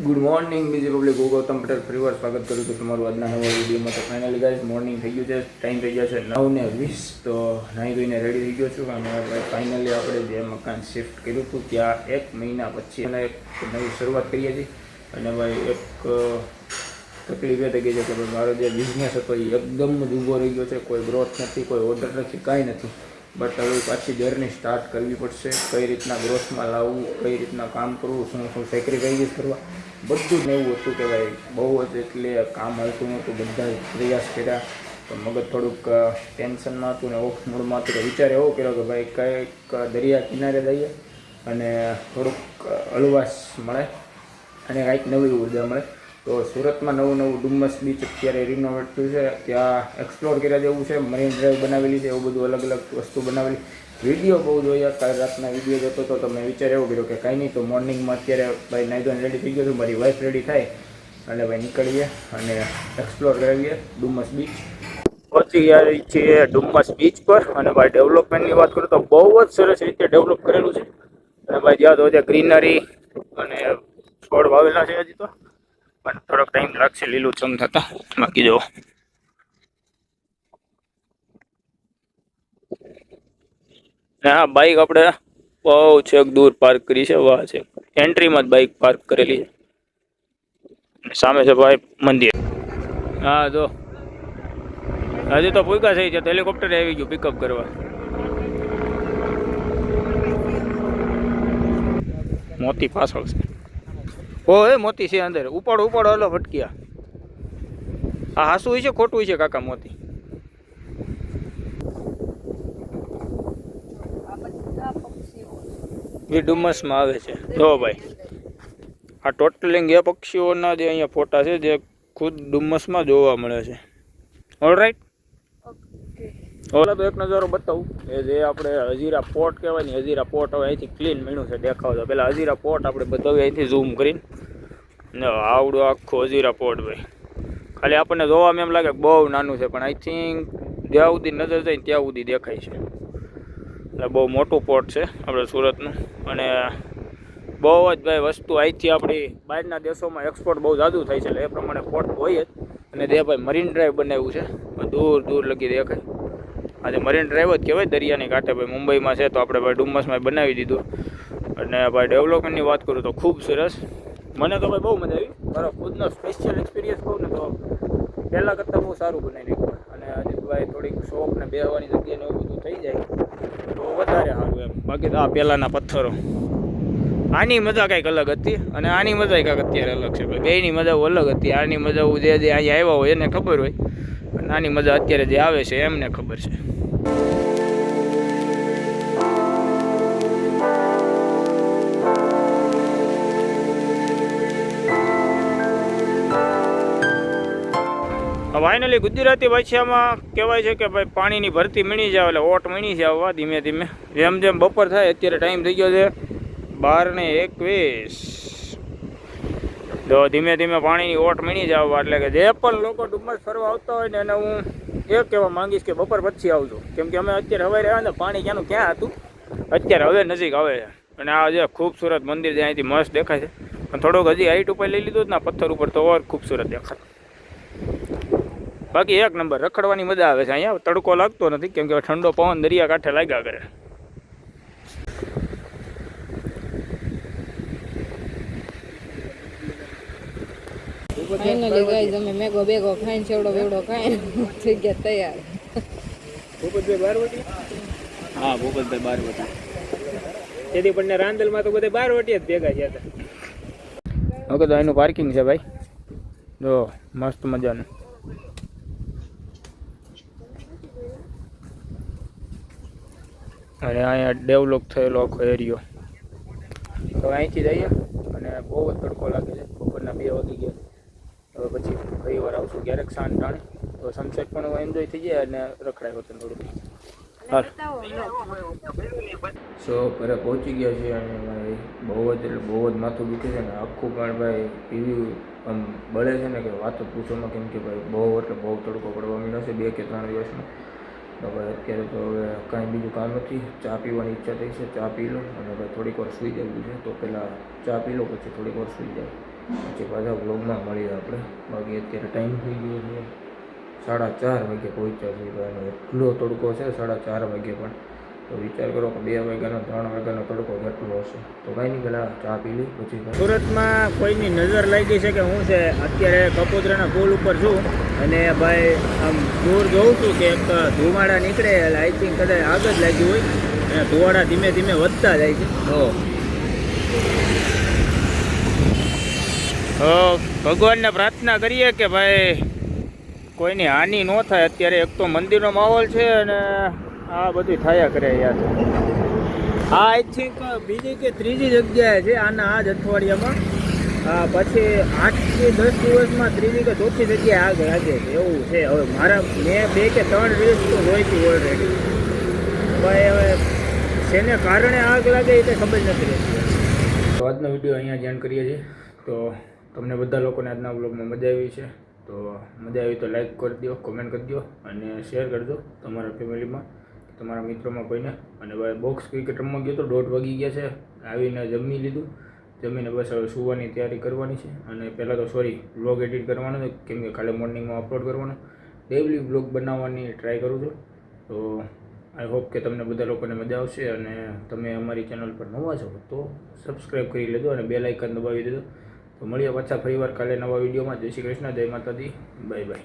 Good morning બીજી public. હું ગૌતમ પટેલ ફરીવાર સ્વાગત કરું છું તમારું આજના નવા વિડીયોમાં. તો ફાઇનલી ગાઈસ મોર્નિંગ થઈ ગયું છે, ટાઈમ થઈ ગયા છે 9:20. તો નાહી ધોઈને રેડી થઈ ગયો છું અને ફાઇનલી આપણે જે મકાન શિફ્ટ કર્યું હતું ત્યાં 1 મહિના પછી અને એક નવી શરૂઆત કરીએ છીએ. અને ભાઈ એક તકલીફ એ થઈ ગઈ છે કે ભાઈ મારો જે બિઝનેસ હતો એ એકદમ જ ઊભો રહી ગયો છે. કોઈ ગ્રોથ નથી, કોઈ ઓર્ડર નથી, કાંઈ નથી. બટ હવે પાછી જર્ની સ્ટાર્ટ કરવી પડશે. કઈ રીતના ગ્રોથમાં લાવવું, કઈ રીતના કામ કરવું, શું સેક્રિફાઈસ કરવા, બધું જ એવું હતું કે ભાઈ બહુ જ એટલે કામ હાલતું નહોતું. બધા પ્રયાસ કર્યા તો મગજ થોડુંક ટેન્શનમાં હતું ને ઓફ મૂડમાં હતું. તો વિચાર એવો કર્યો કે ભાઈ કંઈક દરિયા કિનારે જઈએ અને થોડુંક હળવાશ મળે અને કંઈક નવી ઉર્જા મળે. તો સુરતમાં નવું ડુમ્મસ બીચ અત્યારે રિનોવેટ થયું છે, ત્યાં એક્સપ્લોર કર્યા જેવું છે. મરીન ડ્રાઈવ બનાવેલી છે, એવું બધું અલગ અલગ વસ્તુ બનાવેલી. વિડીયો બહુ જોયા, કાલે રાતના વિડીયો જોતો હતો તો મેં વિચાર એવો કર્યો કે કાંઈ નહીં, તો મોર્નિંગમાં અત્યારે ભાઈ નાઈ ધોઈને રેડી થઈ ગયો છું, મારી વાઈફ રેડી થાય અને ભાઈ નીકળીએ અને એક્સપ્લોર કરાવીએ ડુમ્મસ બીચ. પહોંચી ગયા છીએ ડુમ્મસ બીચ પર. અને ભાઈ ડેવલપમેન્ટની વાત કરું તો બહુ જ સરસ રીતે ડેવલપ કરેલું છે. અને ભાઈ જ્યાં તો ગ્રીનરી અને છોડ વાવેલા છે હજી તો, પણ થોડોક ટાઈમ લાગશે લીલુંછમ થતા. બાકી જો હા, બાઇક આપણે બહુ છેક દૂર પાર્ક કરી છે. વાહ છે, એન્ટ્રીમાં જ બાઇક પાર્ક કરેલી છે. સામે છે ભાઈ મંદિર. હા જો હજી તો ભૂકા થઈ છે, હેલિકોપ્ટર આવી ગયું પિકઅપ કરવા. મોતી પાછળ છે. ઓય મોતી છે અંદર. ઉપાડો હલો ફટકિયા. આ હાસું હોય છે ખોટું હોય છે કાકા મોતી? એ ડુમ્મસમાં આવે છે. જો ભાઈ આ ટોટલિંગ એ પક્ષીઓના જે અહીંયા ફોટા છે જે ખુદ ડુમ્મસમાં જોવા મળે છે. ઓલરાઈટ, ઓલા તો એક નજારો બતાવું એ જે આપણે હજીરા પોર્ટ કહેવાય ને, હજીરા પોર્ટ હવે અહીંથી ક્લીન મળ્યું છે દેખાવ તો. પેલા હજીરા પોર્ટ આપણે બતાવીએ અહીંથી ઝૂમ કરીને. ને આવડું આખું હજીરા પોર્ટ ભાઈ. ખાલી આપણને જોવામાં એમ લાગે બહુ નાનું છે, પણ આઈ થિંક જ્યાં સુધી નજર જાય ત્યાં સુધી દેખાય છે. એટલે બહુ મોટું પોર્ટ છે આપણે સુરતનું. અને બહુ જ ભાઈ વસ્તુ અહીંથી આપણી બહારના દેશોમાં એક્સપોર્ટ બહુ જાદુ થાય છે, એટલે એ પ્રમાણે પોર્ટ હોય જ. અને તે ભાઈ મરીન ડ્રાઈવ બનાવ્યું છે, દૂર લગી દેખાય. આજે મરીન ડ્રાઈવ જ કહેવાય દરિયાની કાંઠે. ભાઈ મુંબઈમાં છે તો આપણે ભાઈ ડુમ્મસમાં બનાવી દીધું. અને ભાઈ ડેવલપમેન્ટની વાત કરું તો ખૂબ સરસ. મને તો ભાઈ બહુ મજા આવી. મારો ખુદનો સ્પેશિયલ એક્સપિરિયન્સ કહું ને તો પહેલાં કરતાં બહુ સારું બનાવી નાખ્યું. અને અજીતભાઈ થોડીક શોપ ને બેહવાની જગ્યાને એવું બધું થઈ જાય તો વધારે સારું એમ. બાકી તો આ પહેલાંના પથ્થરો, આની મજા કંઈક અલગ હતી અને આની મજા કંઈક અત્યારે અલગ છે. બેયની મજા અલગ હતી. આની મજા જે અહીંયા આવ્યા હોય એને ખબર હોય, અને આની મજા અત્યારે જે આવે છે એમને ખબર છે. ફાઇનલી ગુજરાતી ભાષામાં કહેવાય છે કે ભાઈ પાણીની ભરતી મળી જાય એટલે ઓટ મળી જાય ધીમે ધીમે. જેમ જેમ બપોર થાય, અત્યારે ટાઈમ થઈ ગયો છે 12:21. તો ધીમે ધીમે પાણીની ઓટ મળી જવા. એટલે કે જે પણ લોકો ડુમ્મસ ફરવા આવતા હોય ને એને હું એ કહેવા માંગીશ કે બપોર પછી આવજો. કેમ કે અમે અત્યારે હવે રહ્યા ને પાણી ક્યાંનું ક્યાં હતું, અત્યારે હવે નજીક આવે છે. અને આ જે ખૂબસૂરત મંદિર જે અહીંથી મસ્ત દેખાય છે, પણ થોડુંક હજી હાઈટ ઉપર લઈ લીધું ને પથ્થર ઉપર તો ઓર ખૂબસૂરત દેખાય. બાકી એક નંબર, રખડવાની મજા આવે છે અહીંયા. તડકો લાગતો નથી કેમ કે ઠંડો પવન દરિયા કાંઠે લાગ્યા કરે. ફાઇનલી ગાઈઝ અમે મેગો બેગો ખાઈને છેવડો બેવડો ખાઈને થઈ ગયા તૈયાર. ભૂપતભાઈ બારવટી? હા, ભૂપતભાઈ બારવટી. તેથી પણ રાંદલમાં તો બધે બારવટી જ ભેગા થયા હતા. ઓકે, તો એનું પાર્કિંગ છે ભાઈ, જો મસ્ત મજાનું. અને અહીંયા ડેવલપ થયેલો આખો એરિયો. તો અહીંથી જઈએ અને બહુ જ તડકો લાગે છે. બપોરના 2 વાગી ગયા. હવે પછી ફરી વાર આવશું ક્યારેક સાંજ ટાણે, તો સનસેટ પણ એન્જોય થઈ જાય અને રખડાય હોતું થોડુંક. સો ઘરે પહોંચી ગયા છીએ અને ભાઈ બહુ જ માથું દુખે છે ને આખું પણ ભાઈ પીવી આમ બળે છે ને કે વાત જ પૂછોમાં. કેમ કે ભાઈ બહુ તડકો પડવા માંડ્યો છે 2 કે 3 દિવસમાં. તો ભાઈ અત્યારે તો હવે કાંઈ બીજું કામ નથી. ચા પીવાની ઈચ્છા થઈ છે, ચા પી લો અને ભાઈ થોડીક વાર સૂઈ જવું છે. તો પહેલાં ચા પી લો પછી થોડીક વાર સૂઈ જાય. પછી પાછા બ્લોગમાં મળીએ આપણે. બાકી અત્યારે ટાઈમ થઈ ગયો છે 4:30 વાગે પહોંચ્યા છીએ. તો એનો એટલો તડકો છે 4:30 વાગે પણ. તો વિચાર કરો કે 2 વાગ્યાનો 3 વાગ્યાનો તડકો કેટલો હશે. તો કાંઈ નહીં, પહેલાં ચા પી લઈ પછી. સુરતમાં કોઈની નજર લાગી છે કે હું છે અત્યારે કપોદરાના પુલ ઉપર છું અને ભાઈ આમ દૂર જોઉં છું કે એક ધુમાડા નીકળે એટલે આઈ થિંક કદાચ આગ જ લાગ્યું હોય અને ધુવાડા ધીમે ધીમે વધતા જાય છે. તો ભગવાનને પ્રાર્થના કરીએ કે ભાઈ કોઈની હાનિ ન થાય. અત્યારે એક તો મંદિરનો માહોલ છે અને આ બધું થયા કરે યાર. આ આઈ થિંક બીજી કે ત્રીજી જગ્યાએ છે આના આ જ અઠવાડિયામાં. પછી 8 થી 10 દિવસમાં ત્રીજી કે ચોથી જગ્યાએ આગ લાગે છે એવું છે. હવે મારા મેં 2 કે 3 રીલ્સ તો જોઈ હતી ઓલરેડી. ભાઈ હવે શેને કારણે આગ લાગે એ કંઈ ખબર નથી રહેતી. તો આજનો વિડીયો અહીંયા જ એન્ડ કરીએ છીએ. તો તમને બધા લોકોને આજના બ્લોગમાં મજા આવી છે. તો મજા આવી તો લાઈક કરી દો, કોમેન્ટ કરી દો અને શેર કરજો તમારા ફેમિલીમાં, તમારા મિત્રોમાં કોઈને. અને ભાઈ બોક્સ ક્રિકેટ રમવા ગયો તો 1:30 વાગી ગયા છે. આવીને જમી લીધું, જમીને બસ હવે સુવાની તૈયારી કરવાની છે. અને પહેલાં તો બ્લોગ એડિટ કરવાનો છે કેમ કે કાલે મોર્નિંગમાં અપલોડ કરવાનો. ડેઇલી બ્લોગ બનાવવાની ટ્રાય કરું છું. તો આઈ હોપ કે તમને બધા લોકોને મજા આવશે. અને તમે અમારી ચેનલ પર નવા છો તો સબસ્ક્રાઈબ કરી લેજો અને બેલ આઇકન દબાવી દેજો. તો મળીએ પાછા ફરીવાર કાલે નવા વિડીયોમાં. જય શ્રી કૃષ્ણ, જય માતાજી, બાય બાય.